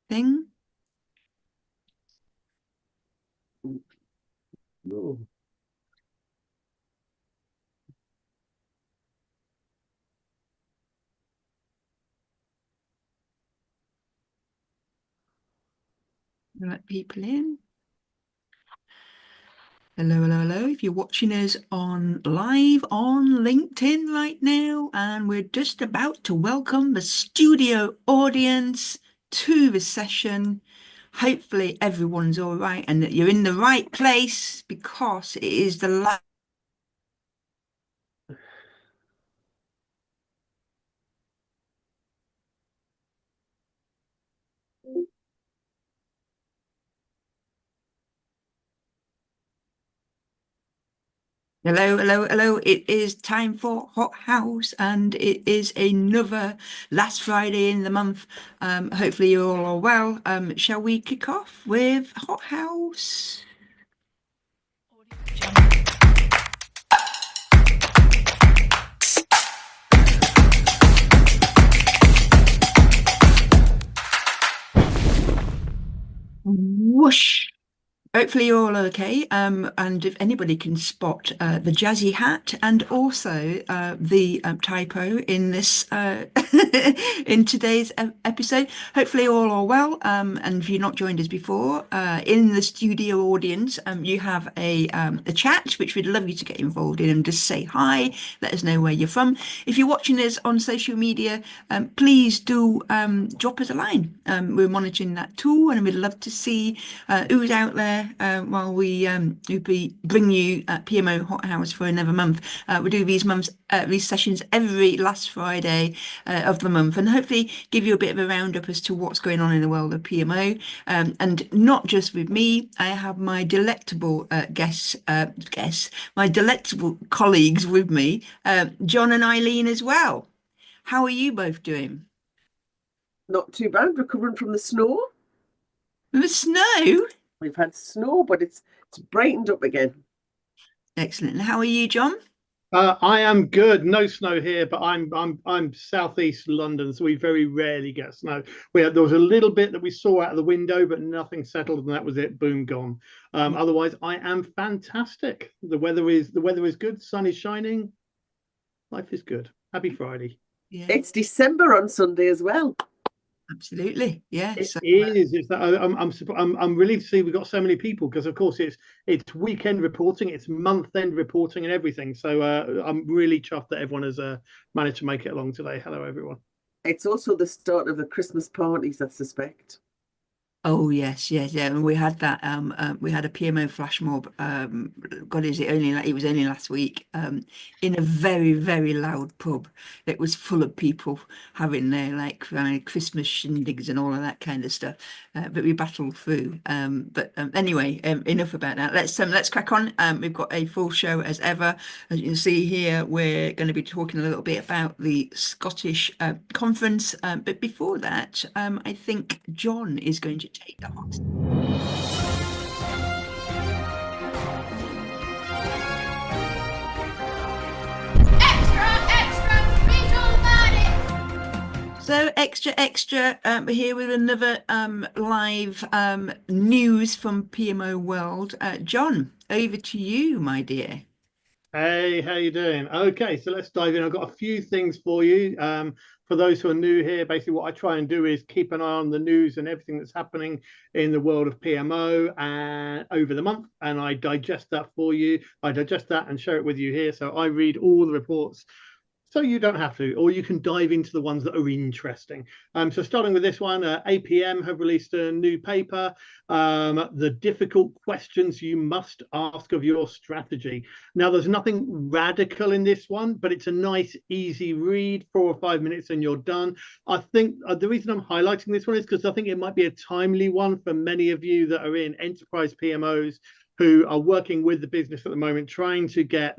thing. Oh. Let people in. Hello, hello, hello. If you're watching us on live on LinkedIn right now, and we're just about to welcome the studio audience to the session. Hopefully everyone's all right and that you're in the right place because it is the last. Hello, hello, hello. It is time for HotHouse, and it is another last Friday in the month. Hopefully you all are well. Shall we kick off with HotHouse? Whoosh. Hopefully you're all okay. And if anybody can spot the jazzy hat and also the typo in this in today's episode, hopefully you all are well. And if you've not joined us before, in the studio audience, you have a chat which we'd love you to get involved in and just say hi. Let us know where you're from. If you're watching us on social media, please do drop us a line. We're monitoring that tool, and we'd love to see who's out there while we bring you PMO HotHouse for another month. We do these sessions every last Friday of the month, and hopefully give you a bit of a roundup as to what's going on in the world of PMO. And not just with me, I have my delectable my delectable colleagues with me, John and Eileen as well. How are you both doing? Not too bad, recovering from the snow. The snow? We've had snow, but it's brightened up again. Excellent. And how are you, John? I am good. No snow here, but I'm southeast London, so we very rarely get snow. There was a little bit that we saw out of the window, but nothing settled, and that was it. Boom, gone. Otherwise, I am fantastic. The weather is good. Sun is shining. Life is good. Happy Friday. Yeah. It's December on Sunday as well. Absolutely, yeah. It is. It's that I'm relieved to see we've got so many people because, of course, it's weekend reporting, it's month-end reporting, and everything. So I'm really chuffed that everyone has managed to make it along today. Hello, everyone. It's also the start of the Christmas parties, I suspect. Oh yes, yes, yeah. And we had that. We had a PMO flash mob. God, it was only last week. In a very, very loud pub. It was full of people having their Christmas shindigs and all of that kind of stuff. But we battled through. Anyway, enough about that. Let's crack on. We've got a full show as ever. As you can see here, we're going to be talking a little bit about the Scottish conference. But before that, I think John is going to take the hot. So extra, we're here with another live news from PMO World. John, over to you, my dear. Hey, how you doing? Okay, so let's dive in. I've got a few things for you. For those who are new here, basically what I try and do is keep an eye on the news and everything that's happening in the world of PMO and over the month, and I digest that for you. I digest that and share it with you here. So I read all the reports, so you don't have to, or you can dive into the ones that are interesting. So starting with this one, APM have released a new paper, the difficult questions you must ask of your strategy. Now, there's nothing radical in this one, but it's a nice, easy read, 4 or 5 minutes and you're done. I think the reason I'm highlighting this one is because I think it might be a timely one for many of you that are in enterprise PMOs who are working with the business at the moment, trying to get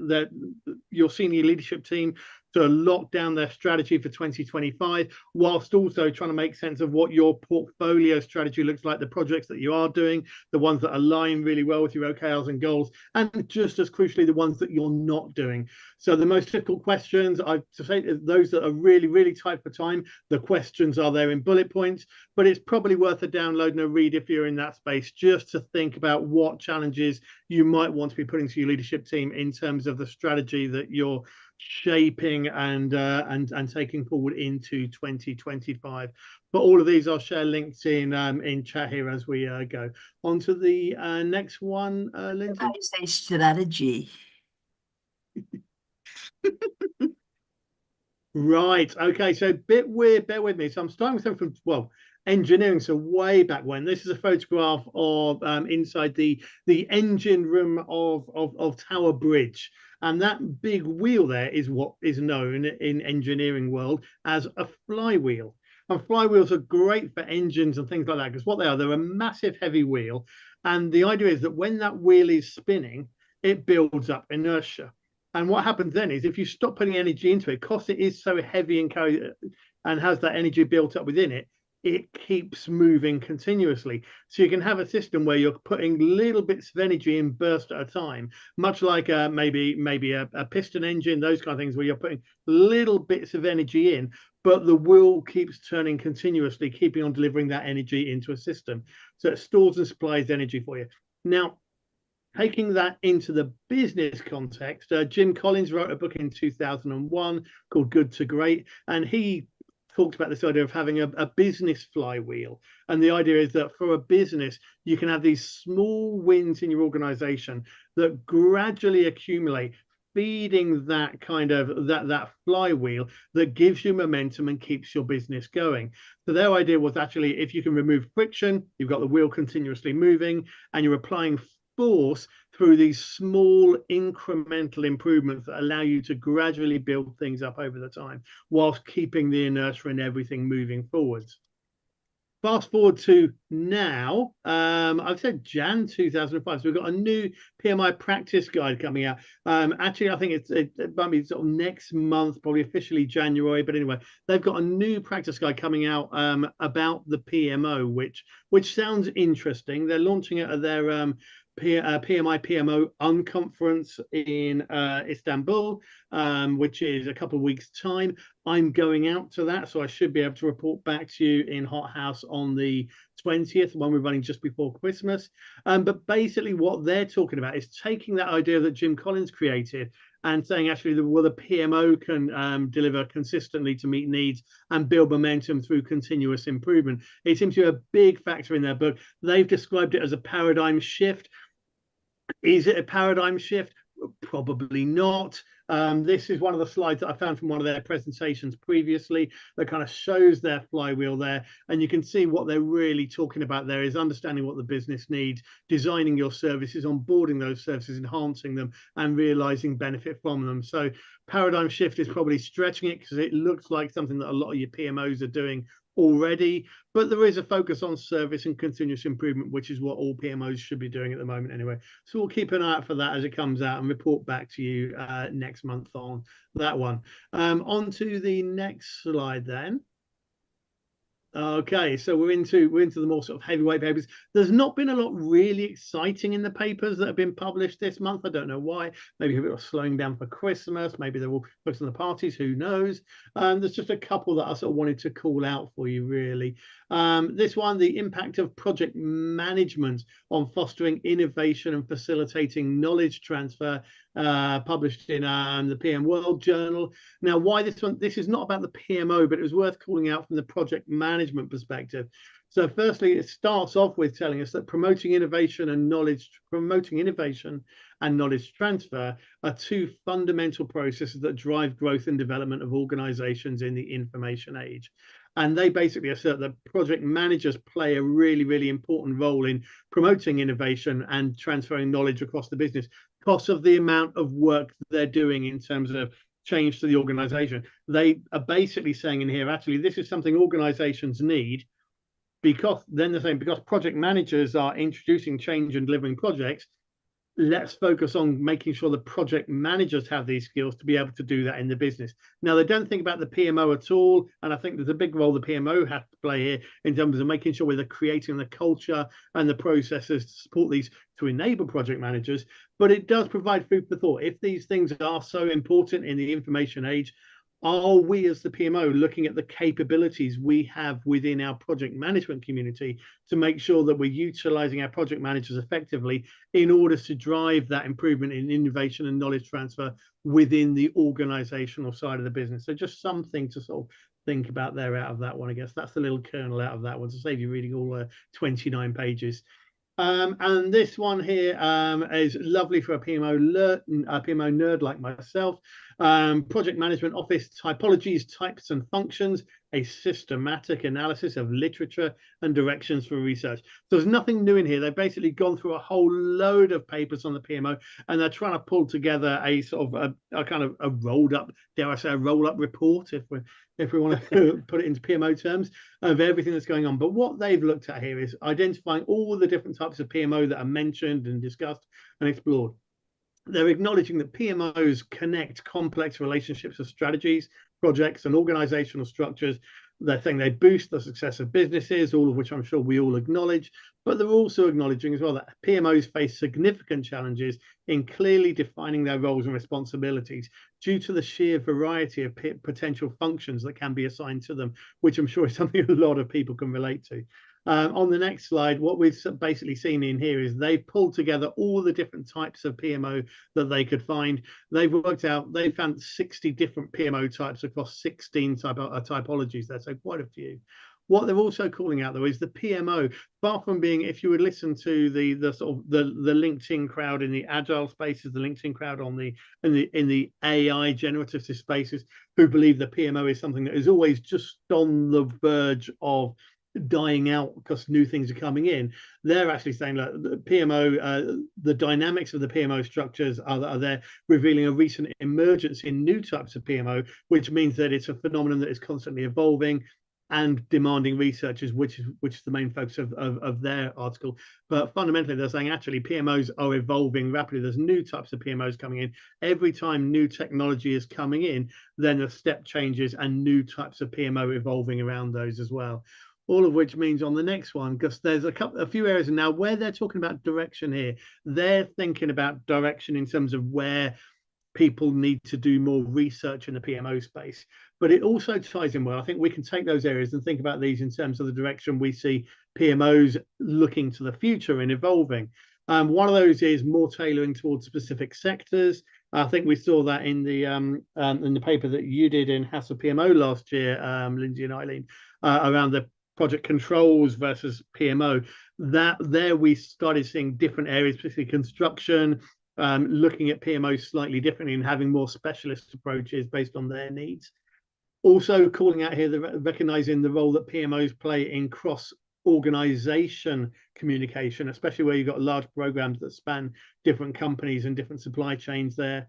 your senior leadership team to lock down their strategy for 2025, whilst also trying to make sense of what your portfolio strategy looks like, the projects that you are doing, the ones that align really well with your OKRs and goals, and just as crucially, the ones that you're not doing. So the most difficult questions, I to say those that are really, really tight for time, the questions are there in bullet points, but it's probably worth a download and a read if you're in that space, just to think about what challenges you might want to be putting to your leadership team in terms of the strategy that you're shaping and taking forward into 2025. But all of these I'll share links in chat here as we go on to the next one. Lindsay, I say strategy. Right. Okay. So a bit weird. Bear with me. So I'm starting with something from, well, engineering. So way back when. This is a photograph of inside the engine room of Tower Bridge. And that big wheel there is what is known in engineering world as a flywheel. And flywheels are great for engines and things like that, because what they are, they're a massive heavy wheel. And the idea is that when that wheel is spinning, it builds up inertia. And what happens then is if you stop putting energy into it, because it is so heavy and has that energy built up within it, it keeps moving continuously. So you can have a system where you're putting little bits of energy in burst at a time, much like maybe a piston engine, those kind of things, where you're putting little bits of energy in, but the wheel keeps turning continuously, keeping on delivering that energy into a system. So it stores and supplies energy for you. Now, taking that into the business context, Jim Collins wrote a book in 2001 called Good to Great, and he talked about this idea of having a business flywheel. And the idea is that for a business, you can have these small wins in your organization that gradually accumulate, feeding that kind of that flywheel that gives you momentum and keeps your business going. So their idea was actually, if you can remove friction, you've got the wheel continuously moving, and you're applying force through these small incremental improvements that allow you to gradually build things up over the time whilst keeping the inertia and everything moving forwards. Fast forward to now, I've said Jan 2005, so we've got a new PMI practice guide coming out. Actually, I think it might be sort of next month, probably officially January, but anyway, they've got a new practice guide coming out about the PMO, which sounds interesting. They're launching it at their PMI PMO Unconference in Istanbul, which is a couple of weeks' time. I'm going out to that, so I should be able to report back to you in HotHouse on the 20th, when we're running just before Christmas. But basically what they're talking about is taking that idea that Jim Collins created and saying, actually, the PMO can deliver consistently to meet needs and build momentum through continuous improvement. It seems to be a big factor in their book. They've described it as a paradigm shift. Is it a paradigm shift? Probably not. This is one of the slides that I found from one of their presentations previously that kind of shows their flywheel there. And you can see what they're really talking about there is understanding what the business needs, designing your services, onboarding those services, enhancing them, and realizing benefit from them. So paradigm shift is probably stretching it, because it looks like something that a lot of your PMOs are doing already, but there is a focus on service and continuous improvement, which is what all PMOs should be doing at the moment anyway. So we'll keep an eye out for that as it comes out and report back to you next month on that one. On to the next slide then. Okay, so we're into the more sort of heavyweight papers. There's not been a lot really exciting in the papers that have been published this month. I don't know why. Maybe a bit of slowing down for Christmas. Maybe they're all focused on the parties. Who knows? There's just a couple that I sort of wanted to call out for you, really. This one, the impact of project management on fostering innovation and facilitating knowledge transfer, published in the PM World Journal. Now, why this one? This is not about the PMO, but it was worth calling out from the project management perspective. So firstly, it starts off with telling us that promoting innovation and knowledge transfer are two fundamental processes that drive growth and development of organizations in the information age. And they basically assert that project managers play a really, really important role in promoting innovation and transferring knowledge across the business because of the amount of work they're doing in terms of change to the organization. They are basically saying in here, actually, this is something organizations need, because then they're saying, because project managers are introducing change and delivering projects, let's focus on making sure the project managers have these skills to be able to do that in the business. Now, they don't think about the PMO at all, and I think there's a big role the PMO has to play here in terms of making sure we're creating the culture and the processes to support these to enable project managers. But it does provide food for thought. If these things are so important in the information age, are we as the PMO looking at the capabilities we have within our project management community to make sure that we're utilizing our project managers effectively in order to drive that improvement in innovation and knowledge transfer within the organizational side of the business? So just something to sort of think about there out of that one. I guess that's the little kernel out of that one to save you reading all 29 pages. And this one here is lovely for a PMO nerd like myself. Project management office typologies, types and functions, a systematic analysis of literature and directions for research. So there's nothing new in here. They've basically gone through a whole load of papers on the PMO, and they're trying to pull together a sort of a kind of a rolled up, dare I say, a roll up report, if we want to put it into PMO terms, of everything that's going on. But what they've looked at here is identifying all the different types of PMO that are mentioned and discussed and explored. They're acknowledging that PMOs connect complex relationships of strategies, projects, and organizational structures. They're saying they boost the success of businesses, all of which I'm sure we all acknowledge. But they're also acknowledging as well that PMOs face significant challenges in clearly defining their roles and responsibilities due to the sheer variety of potential functions that can be assigned to them, which I'm sure is something a lot of people can relate to. On the next slide, what we've basically seen in here is they pulled together all the different types of PMO that they could find. They've worked out, they found 60 different PMO types across 16 typologies there, so quite a few. What they're also calling out, though, is the PMO, far from being, if you would listen to the sort of the LinkedIn crowd in the agile spaces, the LinkedIn crowd on in the AI generative spaces, who believe the PMO is something that is always just on the verge of dying out because new things are coming in. They're actually saying that the PMO, the dynamics of the PMO structures are there, revealing a recent emergence in new types of PMO, which means that it's a phenomenon that is constantly evolving and demanding researchers, which is the main focus of their article. But fundamentally, they're saying actually PMOs are evolving rapidly. There's new types of PMOs coming in. Every time new technology is coming in, then the step changes and new types of PMO evolving around those as well. All of which means on the next one, because there's a few areas now where they're talking about direction here, they're thinking about direction in terms of where people need to do more research in the PMO space. But it also ties in well. I think we can take those areas and think about these in terms of the direction we see PMOs looking to the future and evolving. One of those is more tailoring towards specific sectors. I think we saw that in the paper that you did in House of PMO last year, Lindsay and Eileen, around the project controls versus PMO. That there we started seeing different areas, particularly construction, looking at PMO slightly differently and having more specialist approaches based on their needs. Also calling out here, recognizing the role that PMOs play in cross-organization communication, especially where you've got large programs that span different companies and different supply chains there.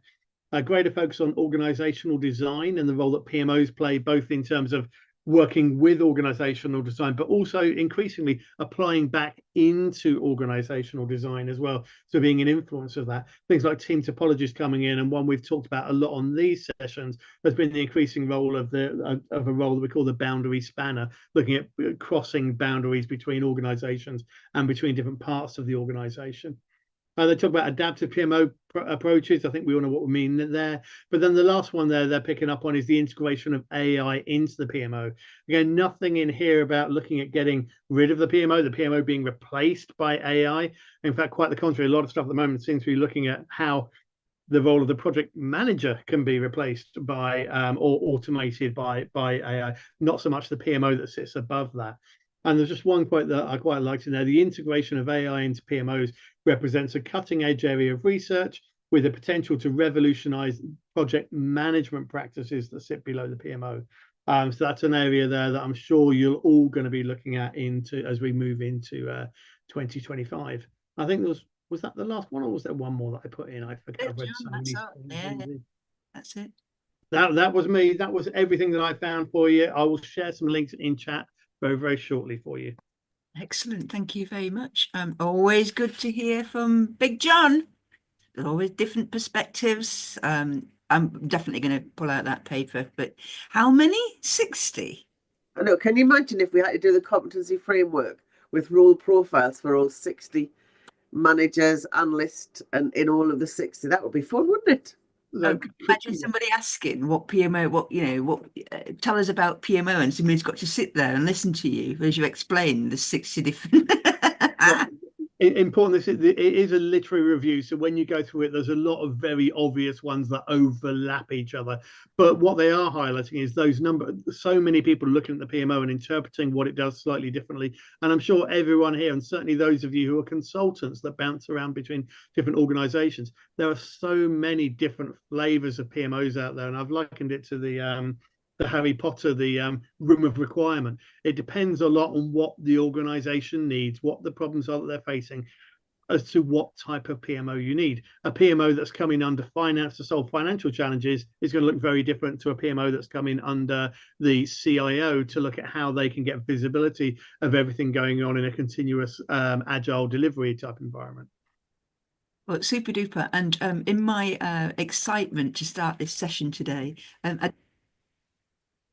A greater focus on organizational design and the role that PMOs play, both in terms of working with organizational design, but also increasingly applying back into organizational design as well. So being an influence of that. Things like team topologies coming in, and one we've talked about a lot on these sessions has been the increasing role of a role that we call the boundary spanner, looking at crossing boundaries between organizations and between different parts of the organization. They talk about adaptive PMO approaches. I think we all know what we mean there. But then the last one there they're picking up on is the integration of AI into the PMO. Again, nothing in here about looking at getting rid of the PMO being replaced by AI. In fact, quite the contrary, a lot of stuff at the moment seems to be looking at how the role of the project manager can be replaced by or automated by AI, not so much the PMO that sits above that. And there's just one quote that I quite liked in there. The integration of AI into PMOs represents a cutting-edge area of research with the potential to revolutionize project management practices that sit below the PMO. So that's an area there that I'm sure you're all going to be looking at into as we move into 2025. I think was that the last one, or was there one more that I put in? I forget. I've read so many. Yeah, that's it. That was me. That was everything that I found for you. I will share some links in chat very, very shortly for you. Excellent. Thank you very much. Always good to hear from Big John. always different perspectives. I'm definitely going to pull out that paper, but how many? 60. I know. Can you imagine if we had to do the competency framework with role profiles for all 60 managers, analysts, and in all of the 60? That would be fun, wouldn't it? Oh, imagine somebody asking what PMO, tell us about PMO, and somebody's got to sit there and listen to you as you explain the 60 different. Important, it is a literary review, so when you go through it, there's a lot of very obvious ones that overlap each other, but what they are highlighting is those so many people looking at the PMO and interpreting what it does slightly differently. And I'm sure everyone here, and certainly those of you who are consultants that bounce around between different organizations, there are so many different flavors of PMOs out there, and I've likened it to the Harry Potter, the room of requirement. It depends a lot on what the organization needs, what the problems are that they're facing, as to what type of PMO you need. A PMO that's coming under finance to solve financial challenges is going to look very different to a PMO that's coming under the CIO to look at how they can get visibility of everything going on in a continuous agile delivery type environment. Well, super duper. And in my excitement to start this session today, I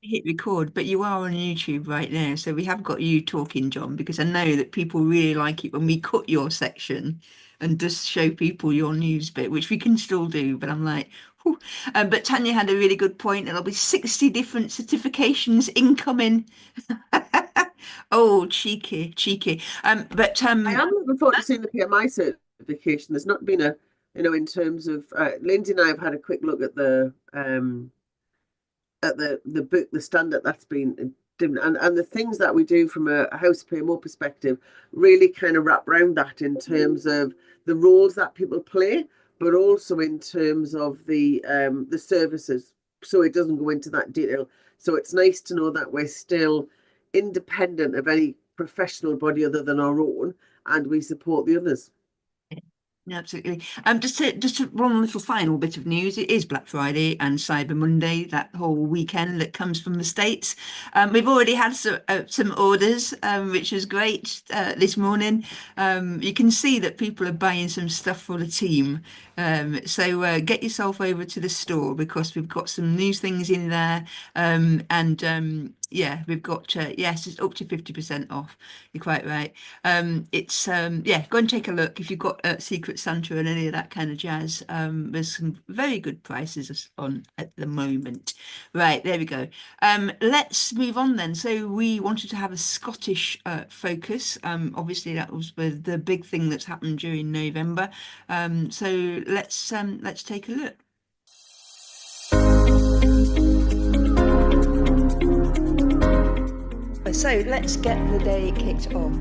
hit record, but you are on YouTube right now, so we have got you talking, John, because I know that people really like it when we cut your section and just show people your news bit, which we can still do, but I'm like, whew. But Tanya had a really good point. There'll be 60 different certifications incoming. Oh, cheeky, cheeky. But I am looking forward to seeing the PMI certification. There's not been a, in terms of Lindsay and I have had a quick look at the book, the standard that's been different, and the things that we do from a house PMO perspective really kind of wrap around that in terms of the roles that people play, but also in terms of the services. So it doesn't go into that detail. So it's nice to know that we're still independent of any professional body other than our own, and we support the others. Yeah, absolutely. Just to run a little final bit of news, it is Black Friday and Cyber Monday, that whole weekend that comes from the States. We've already had some orders, which was great this morning. You can see that people are buying some stuff for the team. So get yourself over to the store because we've got some new things in there. Yeah, we've got yes, it's up to 50% off. You're quite right. Yeah, go and take a look if you've got Secret Santa and any of that kind of jazz. There's some very good prices on at the moment. Right, there we go. Let's move on then. So we wanted to have a Scottish focus. Obviously that was the big thing that's happened during November. So let's take a look. So let's get the day kicked off.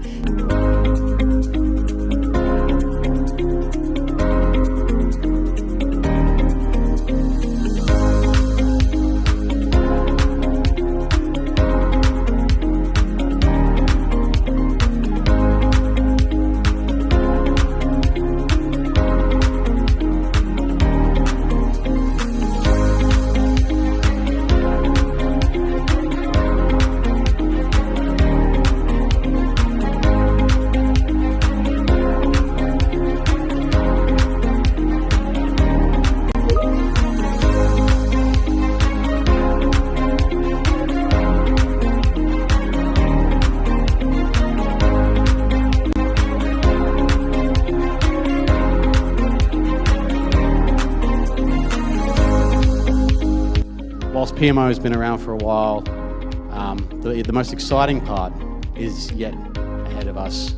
Whilst PMO has been around for a while, the most exciting part is yet ahead of us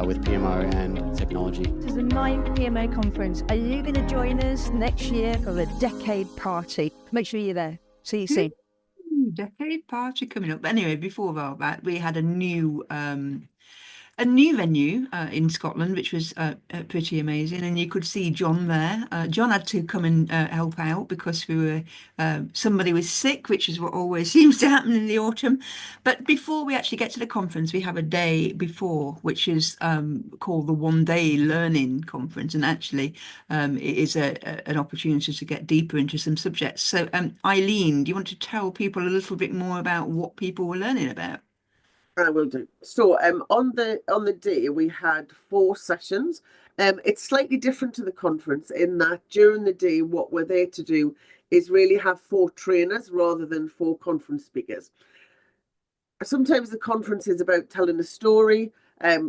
with PMO and technology. This is the 9th PMO Conference. Are you going to join us next year for the decade party? Make sure you're there. See you soon. Decade party coming up. Anyway, before all that, we had a new venue in Scotland, which was pretty amazing. And you could see John there. John had to come and help out because somebody was sick, which is what always seems to happen in the autumn. But before we actually get to the conference, we have a day before, which is called the One Day Learning Conference. And actually, it is an opportunity to get deeper into some subjects. So Eileen, do you want to tell people a little bit more about what people were learning about? I will do. So on the day we had 4 sessions. It's slightly different to the conference in that during the day, what we're there to do is really have 4 trainers rather than 4 conference speakers. Sometimes the conference is about telling a story,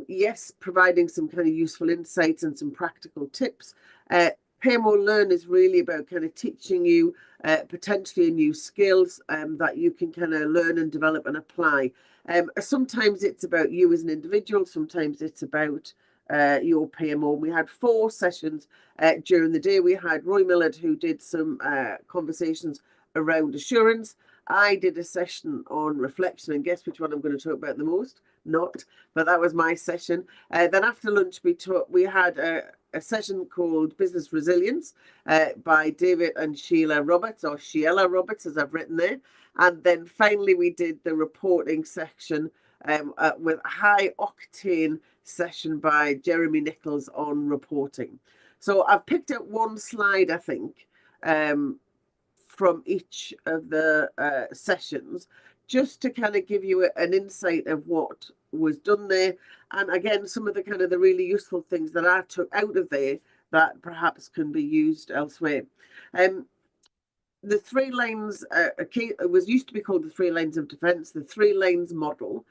yes, providing some kind of useful insights and some practical tips. PMO Learn is really about kind of teaching you potentially new skills that you can kind of learn and develop and apply. Sometimes it's about you as an individual, sometimes it's about your PMO. We had 4 sessions during the day. We had Roy Millard, who did some conversations around assurance. I did a session on reflection, and guess which one I'm going to talk about the most? Not, but that was my session. Then after lunch, we had a session called Business Resilience by David and Sheila Roberts, or Sheila Roberts, as I've written there. And then finally, we did the reporting section with a high octane session by Jeremy Nichols on reporting. So I've picked out one slide, I think, from each of the sessions, just to kind of give you an insight of what was done there. And again, some of the kind of the really useful things that I took out of there that perhaps can be used elsewhere. The 3 lanes, it was used to be called the 3 lanes of defence. The 3 lanes model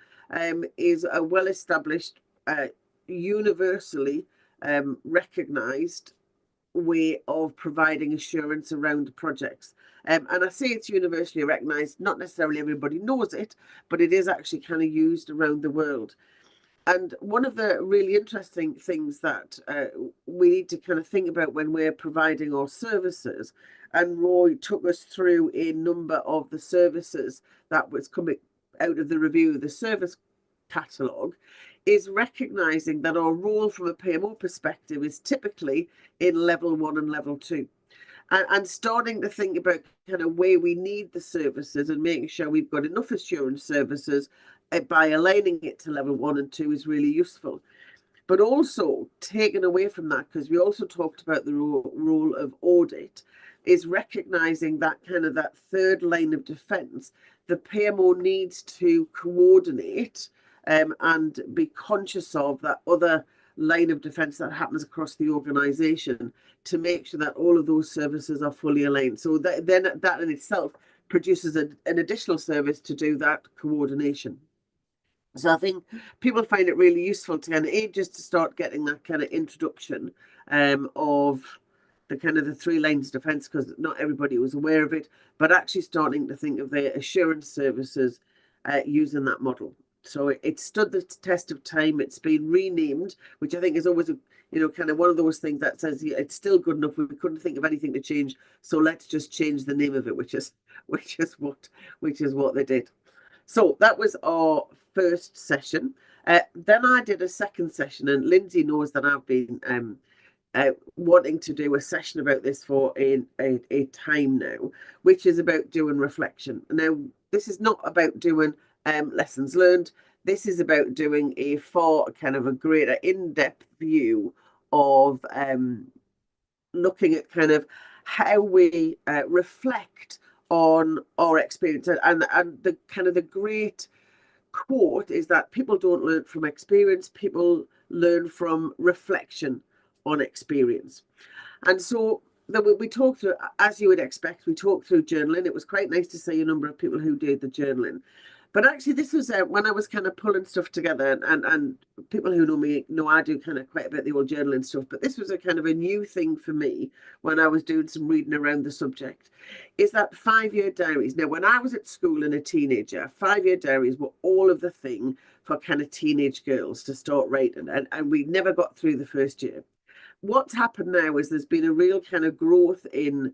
is a well-established, universally recognised way of providing assurance around projects. And I say it's universally recognised, not necessarily everybody knows it, but it is actually kind of used around the world. And one of the really interesting things that we need to kind of think about when we're providing our services, and Roy took us through a number of the services that was coming out of the review of the service catalogue, is recognising that our role from a PMO perspective is typically in level 1 and level 2. And starting to think about kind of where we need the services and making sure we've got enough assurance services by aligning it to level 1 and 2 is really useful. But also taken away from that, because we also talked about the role of audit, is recognising that kind of that 3rd line of defence. The PMO needs to coordinate and be conscious of that other line of defence that happens across the organisation to make sure that all of those services are fully aligned. So then that in itself produces an additional service to do that coordination. So I think people find it really useful to kind of just to start getting that kind of introduction of the kind of the 3 lines of defence, because not everybody was aware of it, but actually starting to think of their assurance services using that model. So it stood the test of time. It's been renamed, which I think is always kind of one of those things that says it's still good enough. We couldn't think of anything to change, so let's just change the name of it, which is what they did. So that was our first session. Then I did a second session, and Lindsay knows that I've been wanting to do a session about this for a time now, which is about doing reflection. Now, this is not about doing lessons learned. This is about doing a far kind of a greater in-depth view of looking at kind of how we reflect on our experience. And the kind of the great quote is that people don't learn from experience, people learn from reflection on experience. And so we talked through, as you would expect, we talked through journaling. It was quite nice to see a number of people who did the journaling. But actually, this was when I was kind of pulling stuff together, and people who know me know I do kind of quite a bit of the old journaling stuff. But this was a kind of a new thing for me when I was doing some reading around the subject, is that 5-year diaries. Now, when I was at school and a teenager, 5-year diaries were all of the thing for kind of teenage girls to start writing, and we never got through the first year. What's happened now is there's been a real kind of growth in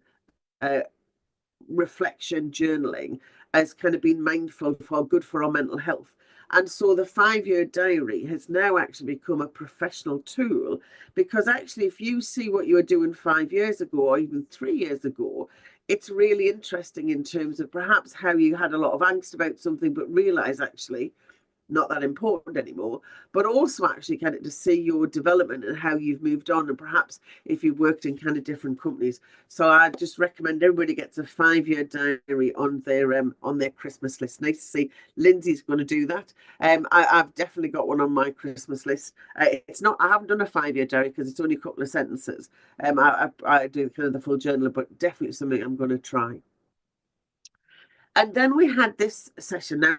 reflection journaling as kind of been mindful for good for our mental health. And so the 5-year diary has now actually become a professional tool, because actually if you see what you were doing 5 years ago or even 3 years ago, it's really interesting in terms of perhaps how you had a lot of angst about something, but realize actually not that important anymore, but also actually kind of to see your development and how you've moved on, and perhaps if you've worked in kind of different companies. So I just recommend everybody gets a 5-year diary on their Christmas list. Nice to see Lindsay's going to do that. I've definitely got one on my Christmas list. It's not, I haven't done a 5-year diary because it's only a couple of sentences. I do kind of the full journal, but definitely something I'm going to try. And then we had this session. Now,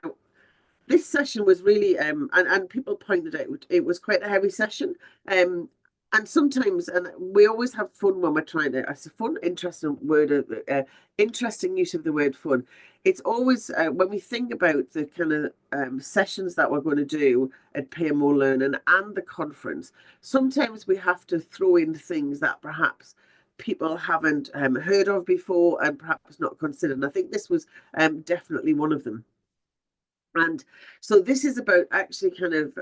this session was really, and people pointed out it was quite a heavy session. And sometimes, and we always have fun when we're trying to, it's a fun, interesting word, interesting use of the word fun. It's always, when we think about the kind of sessions that we're going to do at PMO Learning and the conference, sometimes we have to throw in things that perhaps people haven't heard of before and perhaps not considered. And I think this was definitely one of them. And so this is about actually kind of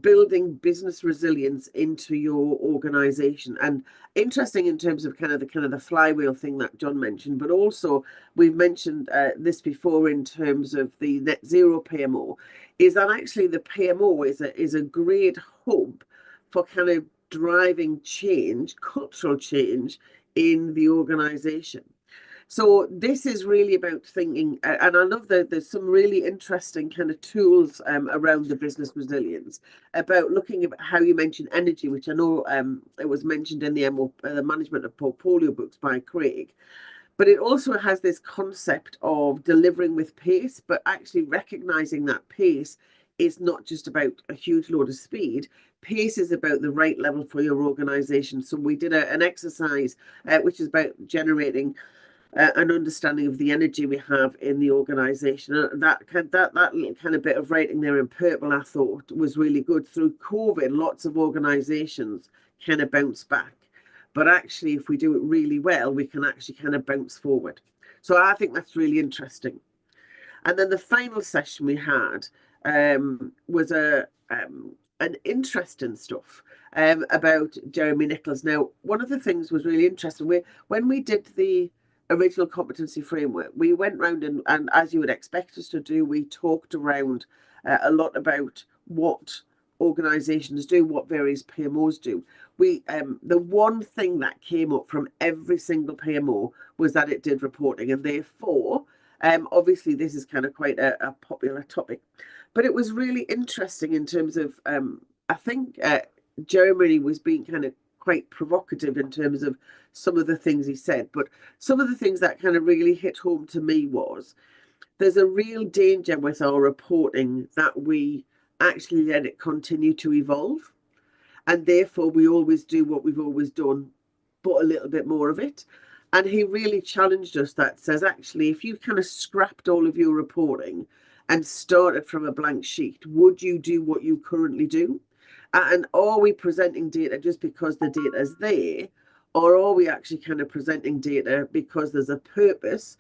building business resilience into your organization. And interesting in terms of kind of the flywheel thing that John mentioned, but also we've mentioned this before in terms of the net zero PMO, is that actually the PMO is a great hub for kind of driving change, cultural change in the organization. So this is really about thinking, and I love that there's some really interesting kind of tools around the business resilience, about looking at how you mentioned energy, which I know it was mentioned in the management of portfolio books by Craig. But it also has this concept of delivering with pace, but actually recognizing that pace is not just about a huge load of speed. Pace is about the right level for your organization. So we did an exercise which is about generating an understanding of the energy we have in the organization. That little kind of bit of writing there in purple, I thought was really good. Through COVID, lots of organizations kind of bounce back. But actually, if we do it really well, we can actually kind of bounce forward. So I think that's really interesting. And then the final session we had was an interesting stuff about Jeremy Nichols. Now, one of the things was really interesting. When we did the original competency framework, we went round and as you would expect us to do, we talked around a lot about what organizations do, what various PMOs do. The one thing that came up from every single PMO was that it did reporting, and therefore obviously this is kind of quite a popular topic, but it was really interesting in terms of I think Jeremy was being kind of quite provocative in terms of some of the things he said, but some of the things that kind of really hit home to me was there's a real danger with our reporting that we actually let it continue to evolve, and therefore we always do what we've always done, but a little bit more of it. And he really challenged us that says, actually, if you kind of scrapped all of your reporting and started from a blank sheet, would you do what you currently do? And are we presenting data just because the data is there, or are we actually kind of presenting data because there's a purpose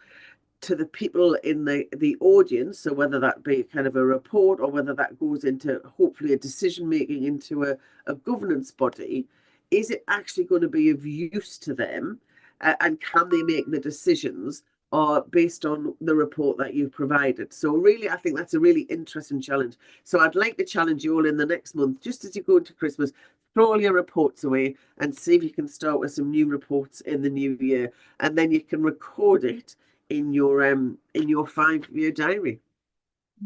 to the people in the audience? So whether that be kind of a report or whether that goes into hopefully a decision making into a governance body, is it actually going to be of use to them? And can they make the decisions based on the report that you've provided? So really, I think that's a really interesting challenge. So I'd like to challenge you all in the next month, just as you go into Christmas, throw all your reports away and see if you can start with some new reports in the new year, and then you can record it in your 5-year diary.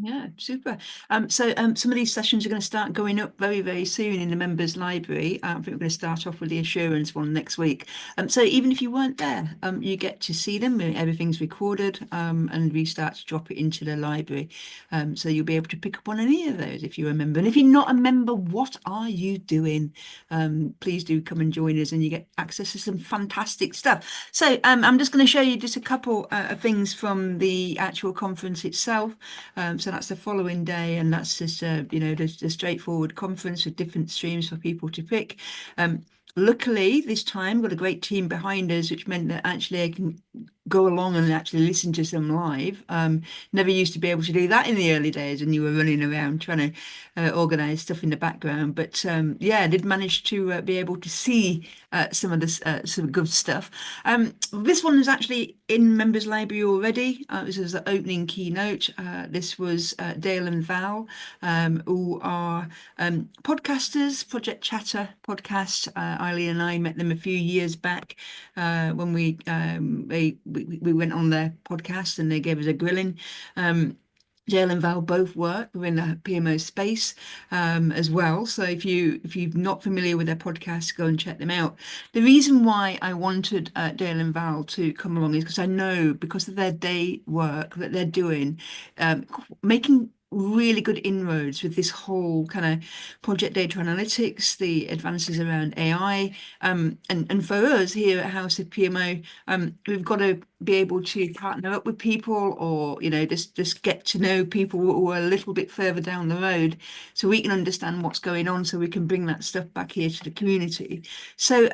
Yeah, super. So some of these sessions are going to start going up very, very soon in the members' library. I think we're going to start off with the assurance one next week. So even if you weren't there, you get to see them. Everything's recorded, and we start to drop it into the library. So you'll be able to pick up on any of those if you're a member. And if you're not a member, what are you doing? Please do come and join us, and you get access to some fantastic stuff. So I'm just going to show you just a couple of things from the actual conference itself. So that's the following day, and that's just the straightforward conference with different streams for people to pick. Luckily, this time we've got a great team behind us, which meant that actually I can go along and actually listen to some live. Never used to be able to do that in the early days, and you were running around trying to organize stuff in the background. But yeah, I did manage to be able to see some of this some good stuff. This one is actually in Members Library already. This is the opening keynote. This was Dale and Val, who are podcasters, Project Chatter podcast. Eileen and I met them a few years back when we went on their podcast and they gave us a grilling. Dale and Val both work within the PMO space as well. So if you're not familiar with their podcast, go and check them out. The reason why I wanted Dale and Val to come along is because I know because of their day work that they're doing, making really good inroads with this whole kind of project data analytics, the advances around AI. And for us here at House of PMO, we've got to be able to partner up with people or, just get to know people who are a little bit further down the road so we can understand what's going on so we can bring that stuff back here to the community. So,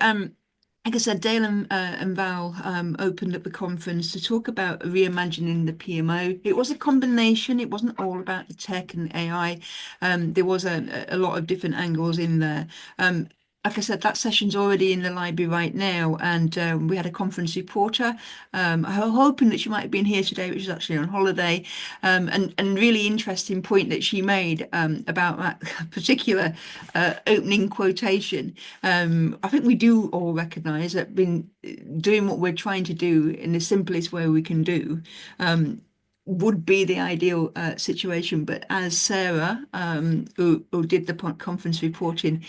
like I said, Dale and Val opened up the conference to talk about reimagining the PMO. It was a combination. It wasn't all about the tech and AI. There was a lot of different angles in there. Like I said, that session's already in the library right now, and we had a conference reporter. I'm hoping that she might have been here today, which is actually on holiday, and really interesting point that she made about that particular opening quotation. I think we do all recognise that being doing what we're trying to do in the simplest way we can do would be the ideal situation. But as Sarah, who did the conference reporting,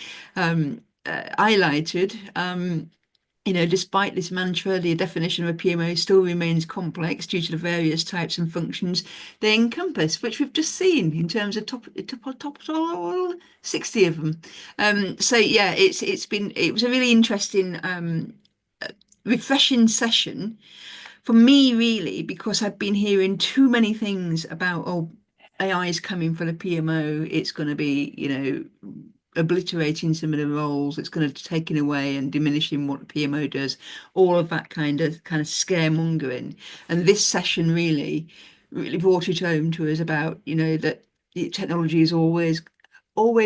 highlighted, despite this mantra, the definition of a PMO still remains complex due to the various types and functions they encompass, which we've just seen in terms of top 60 of them. So yeah, it was a really interesting, refreshing session for me, really, because I've been hearing too many things about, AI is coming for the PMO. It's going to be, obliterating some of the roles. It's going to taking away and diminishing what the PMO does. All of that kind of scaremongering. And this session really brought it home to us about, that technology is always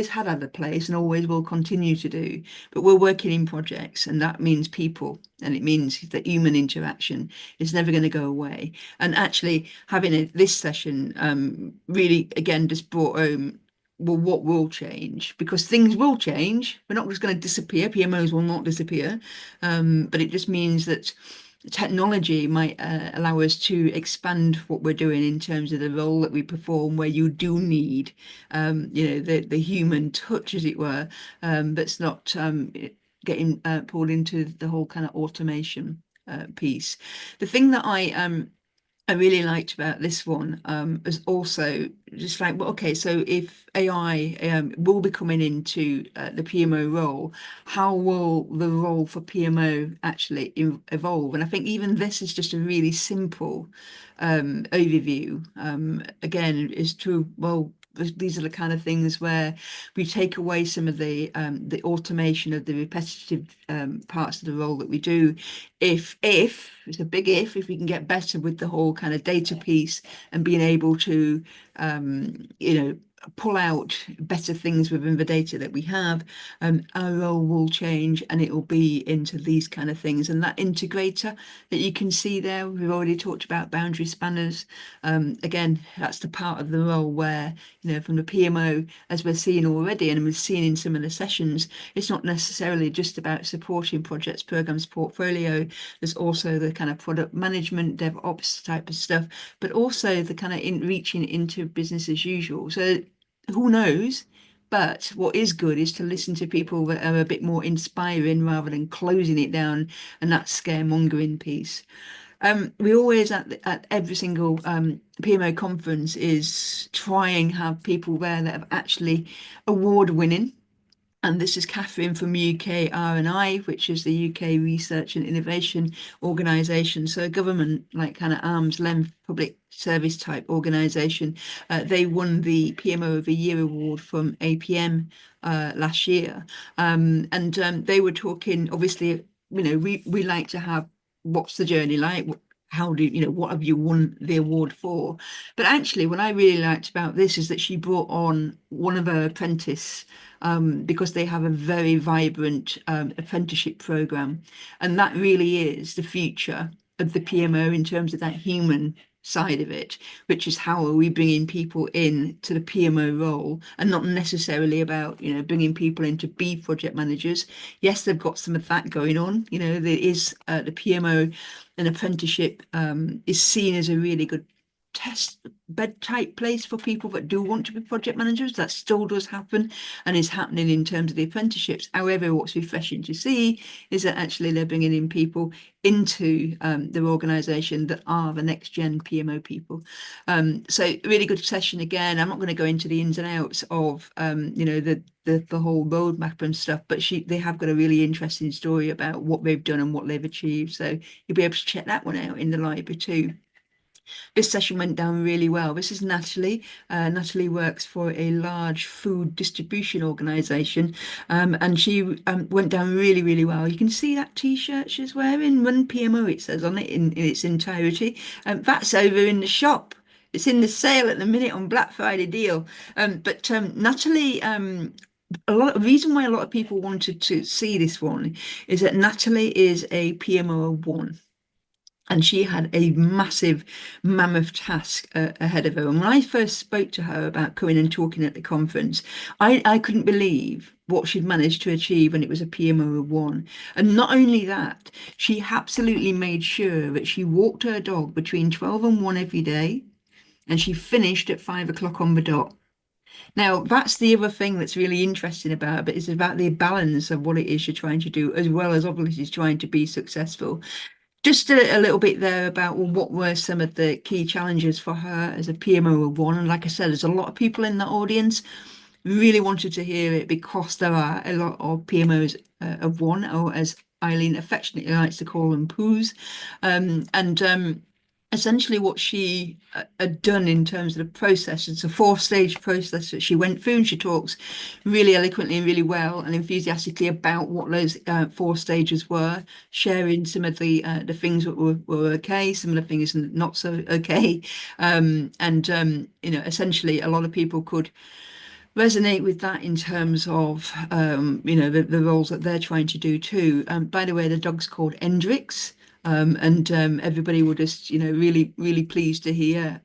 had had a place and always will continue to do, but we're working in projects, and that means people, and it means that human interaction is never going to go away. And actually having this session really again just brought home, well, what will change, because things will change. We're not just going to disappear. PMOs will not disappear, but it just means that technology might allow us to expand what we're doing in terms of the role that we perform, where you do need, the human touch, as it were, that's not getting pulled into the whole kind of automation piece. The thing that I really liked about this one is also just like, well, okay, so if AI will be coming into the PMO role, how will the role for PMO actually evolve? And I think even this is just a really simple overview. Again, is true. Well, these are the kind of things where we take away some of the automation of the repetitive parts of the role that we do. If it's a big if we can get better with the whole kind of data piece and being able to pull out better things within the data that we have, our role will change, and it will be into these kind of things. And that integrator that you can see there, we've already talked about boundary spanners. Again, that's the part of the role where, from the PMO, as we're seeing already, and we've seen in some of the sessions, it's not necessarily just about supporting projects, programs, portfolio. There's also the kind of product management, DevOps type of stuff, but also the kind of reaching into business as usual. So who knows? But what is good is to listen to people that are a bit more inspiring rather than closing it down and that scaremongering piece. We always at every single PMO conference is try and have people there that have actually award-winning. And this is Catherine from UK R&I, which is the UK Research and Innovation Organisation. So a government, like kind of arm's length public service type organisation. They won the PMO of the Year award from APM last year. And they were talking, obviously, we like to have, what's the journey like? how do you know, what have you won the award for? But actually, what I really liked about this is that she brought on one of her apprentice, because they have a very vibrant apprenticeship program, and that really is the future of the PMO in terms of that human side of it, which is how are we bringing people in to the PMO role, and not necessarily about, you know, bringing people in to be project managers. Yes, they've got some of that going on. You know, there is the PMO, an apprenticeship is seen as a really good test bed type place for people that do want to be project managers. That still does happen and is happening in terms of the apprenticeships. However, what's refreshing to see is that actually they're bringing in people into their organisation that are the next gen PMO people. So really good session again. I'm not going to go into the ins and outs of you know, the whole roadmap and stuff, but they have got a really interesting story about what they've done and what they've achieved. So you'll be able to check that one out in the library too. This session went down really well. This is Natalie. Natalie works for a large food distribution organisation, and she went down really, really well. You can see that T-shirt she's wearing, Run PMO, it says on it in its entirety. That's over in the shop. It's in the sale at the minute on Black Friday deal. But Natalie, the reason why a lot of people wanted to see this one is that Natalie is a PMO of one. And she had a massive, mammoth task ahead of her. And when I first spoke to her about coming and talking at the conference, I couldn't believe what she'd managed to achieve when it was a PMO of one. And not only that, she absolutely made sure that she walked her dog between 12 and 1 every day, and she finished at 5 o'clock on the dot. Now, that's the other thing that's really interesting about it, but it's about the balance of what it is you're trying to do, as well as obviously trying to be successful. Just a little bit there about, well, what were some of the key challenges for her as a PMO of one. And like I said, there's a lot of people in the audience really wanted to hear it because there are a lot of PMOs of one, or as Eileen affectionately likes to call them, poos. Essentially what she had done in terms of the process, it's a 4-stage process that she went through, and she talks really eloquently and really well and enthusiastically about what those 4 stages were, sharing some of the things that were okay, some of the things not so okay. You know, essentially a lot of people could resonate with that in terms of you know, the roles that they're trying to do too. By the way, the dog's called Hendrix. Everybody will just, you know, really, really pleased to hear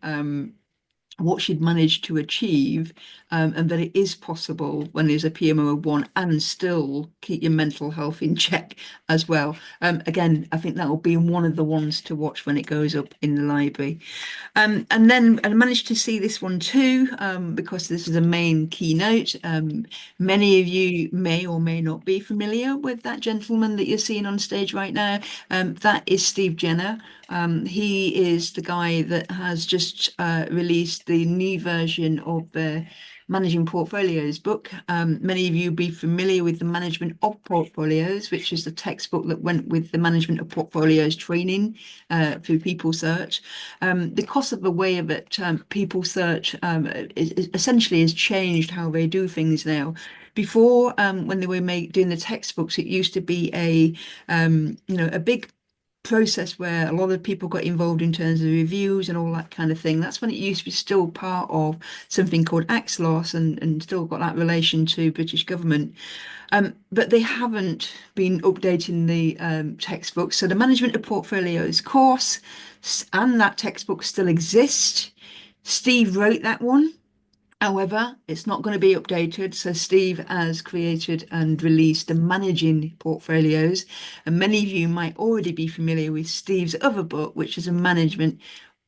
what she'd managed to achieve, and that it is possible when there's a PMO of one and still keep your mental health in check as well. Again, I think that will be one of the ones to watch when it goes up in the library. And then I managed to see this one too, because this is a main keynote. Many of you may or may not be familiar with that gentleman that you're seeing on stage right now. That is Steve Jenner. He is the guy that has just released the new version of the Managing Portfolios book. Many of you will be familiar with the Management of Portfolios, which is the textbook that went with the Management of Portfolios training through People Search. Because of the way of it, People Search essentially has changed how they do things now. Before, when they were doing the textbooks, it used to be a you know, a big process where a lot of people got involved in terms of reviews and all that kind of thing. That's when it used to be still part of something called AXLOS and still got that relation to British government. But they haven't been updating the textbooks. So the Management of Portfolios course and that textbook still exist. Steve wrote that one. However, it's not going to be updated. So Steve has created and released the Managing Portfolios. And many of you might already be familiar with Steve's other book, which is a management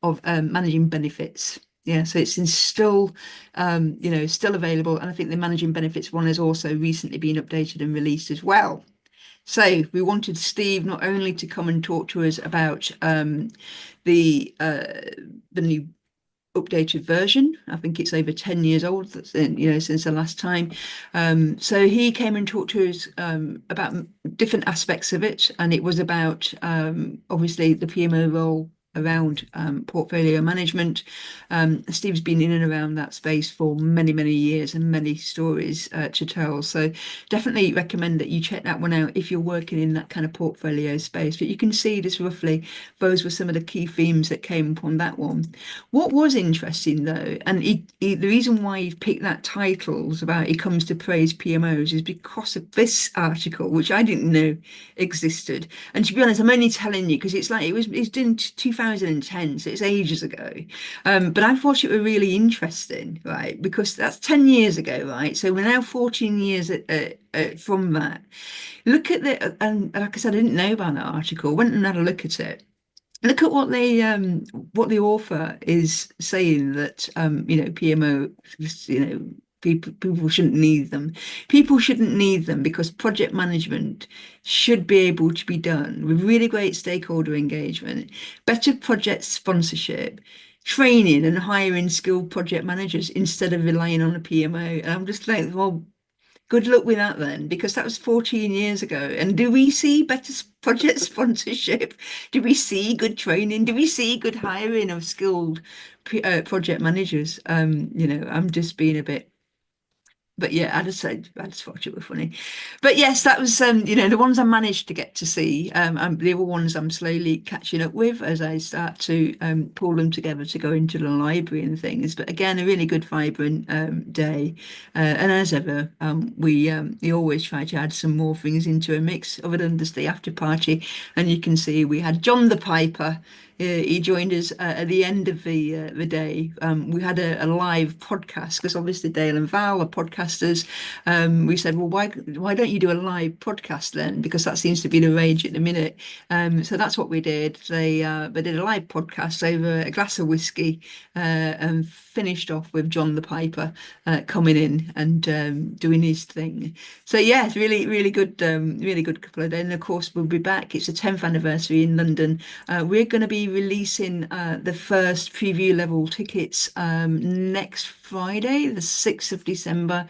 of managing benefits. Yeah, so it's still, you know, still available. And I think the Managing Benefits one has also recently been updated and released as well. So we wanted Steve not only to come and talk to us about the new updated version. I think it's over 10 years old, you know, since the last time. So he came and talked to us about different aspects of it, and it was about obviously the PMO role around portfolio management. Steve's been in and around that space for many, many years and many stories to tell. So definitely recommend that you check that one out if you're working in that kind of portfolio space. But you can see just roughly those were some of the key themes that came upon that one. What was interesting though, and the reason why he picked that title was about he comes to praise PMOs is because of this article, which I didn't know existed. And to be honest, I'm only telling you because it's in 2010, so it's ages ago. But I thought it were really interesting, right? Because that's 10 years ago, right? So we're now 14 years from that. Look at and like I said, I didn't know about that article. Went and had a look at it. Look at what the author is saying, that PMO, people shouldn't need them. People shouldn't need them because project management should be able to be done with really great stakeholder engagement, better project sponsorship, training and hiring skilled project managers instead of relying on a PMO. And I'm just like, well, good luck with that then, because that was 14 years ago. And do we see better project sponsorship? Do we see good training? Do we see good hiring of skilled project managers? I'm just being a bit. But yeah, I just thought it was funny. But yes, that was the ones I managed to get to see. The other ones I'm slowly catching up with as I start to pull them together to go into the library and things. But again, a really good, vibrant day. And as ever, we always try to add some more things into a mix other than just the after party. And you can see we had John the Piper. He joined us at the end of the day. We had a live podcast because obviously Dale and Val are podcasters. We said, well, why don't you do a live podcast then? Because that seems to be the rage at the minute. So that's what we did. They did a live podcast over a glass of whiskey and finished off with John the Piper coming in and doing his thing. So yeah, it's really good couple of days. And of course, we'll be back. It's the 10th anniversary in London. We're going to be releasing the first preview level tickets next Friday, the 6th of December.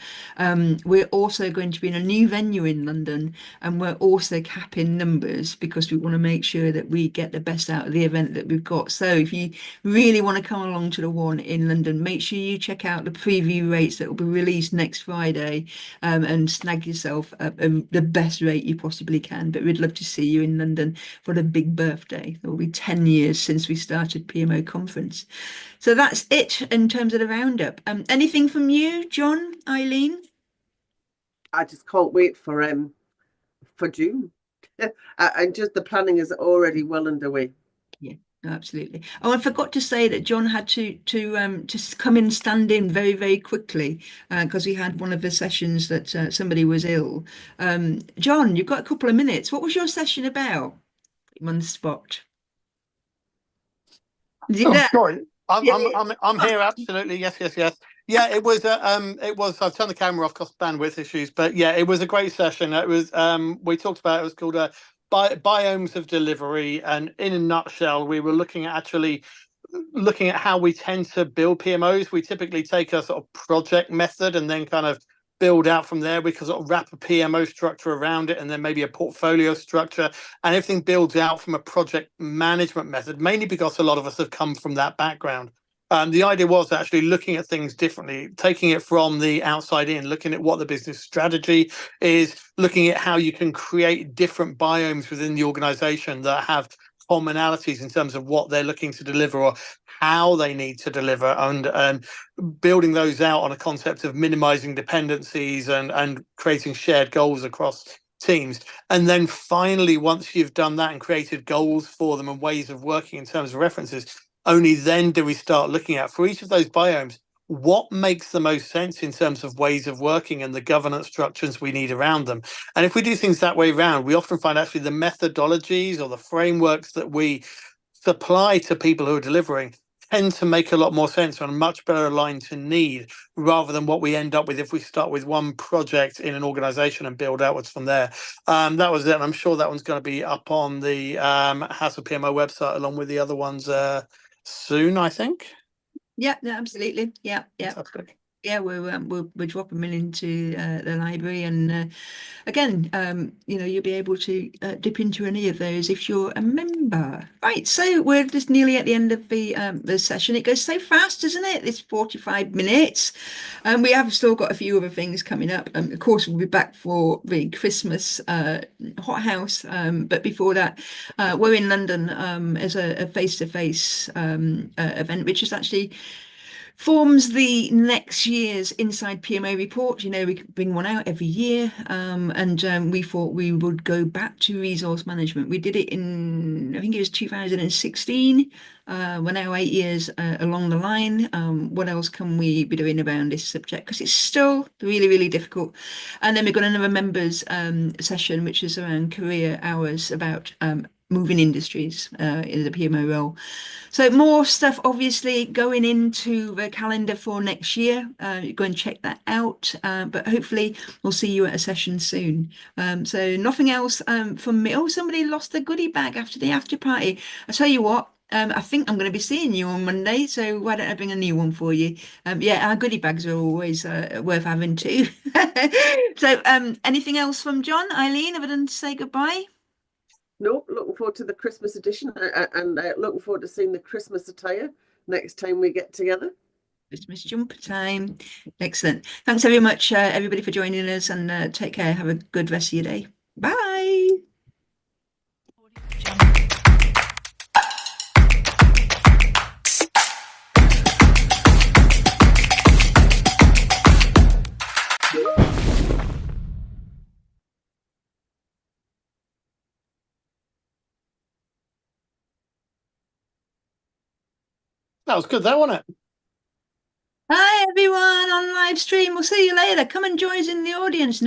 We're also going to be in a new venue in London, and we're also capping numbers because we want to make sure that we get the best out of the event that we've got. So if you really want to come along to the one in London, make sure you check out the preview rates that will be released next Friday and snag yourself the best rate you possibly can. But we'd love to see you in London for the big birthday. There will be 10 years since we started PMO Conference. So that's it in terms of the roundup. Anything from you, John, Eileen? I just can't wait for June. And just the planning is already well underway. Yeah, absolutely. Oh, I forgot to say that John had to just come in, stand in very, very quickly because we had one of the sessions that somebody was ill. John, you've got a couple of minutes. What was your session about? I'm on the spot. Sorry. I'm here. Absolutely. Yes. Yeah, it was. I've turned the camera off because of bandwidth issues, but yeah, it was a great session. It was. We talked about. It was called biomes of delivery, and in a nutshell, we were looking at how we tend to build PMOs. We typically take a sort of project method and then kind of build out from there. We can sort of wrap a PMO structure around it and then maybe a portfolio structure, and everything builds out from a project management method, mainly because a lot of us have come from that background. The idea was actually looking at things differently, taking it from the outside in, looking at what the business strategy is, looking at how you can create different biomes within the organization that have commonalities in terms of what they're looking to deliver or how they need to deliver, and building those out on a concept of minimizing dependencies and creating shared goals across teams. And then finally, once you've done that and created goals for them and ways of working in terms of references, only then do we start looking at, for each of those biomes, what makes the most sense in terms of ways of working and the governance structures we need around them. And if we do things that way around, we often find actually the methodologies or the frameworks that we supply to people who are delivering tend to make a lot more sense and much better aligned to need, rather than what we end up with if we start with one project in an organization and build outwards from there. That was it. And I'm sure that one's going to be up on the House of PMO website along with the other ones soon, I think. Yeah, absolutely. Yeah. Fantastic. Yeah, we'll drop them into the library, and again, you'll be able to dip into any of those if you're a member. Right, so we're just nearly at the end of the session. It goes so fast, doesn't it? It's 45 minutes. We have still got a few other things coming up. Of course, we'll be back for the Christmas HotHouse, but before that, we're in London as a face-to-face event, which is actually forms the next year's Inside PMO report. We bring one out every year, and we thought we would go back to resource management. We did it in, I think it was 2016. We're now 8 years along the line. What else can we be doing around this subject? Because it's still really, really difficult. And then we've got another members session, which is around career hours, about moving industries in the PMO role. So more stuff, obviously, going into the calendar for next year. Go and check that out. But hopefully we'll see you at a session soon. So nothing else from me. Oh, somebody lost a goodie bag after the after party. I tell you what, I think I'm going to be seeing you on Monday. So why don't I bring a new one for you? Yeah, our goodie bags are always worth having too. So anything else from John, Eileen, other than to say goodbye? No, looking forward to the Christmas edition, and looking forward to seeing the Christmas attire next time we get together. Christmas jumper time. Excellent. Thanks very much, everybody, for joining us, and take care. Have a good rest of your day. Bye. That was good, though, wasn't it? Hi, everyone on live stream. We'll see you later. Come and join us in the audience.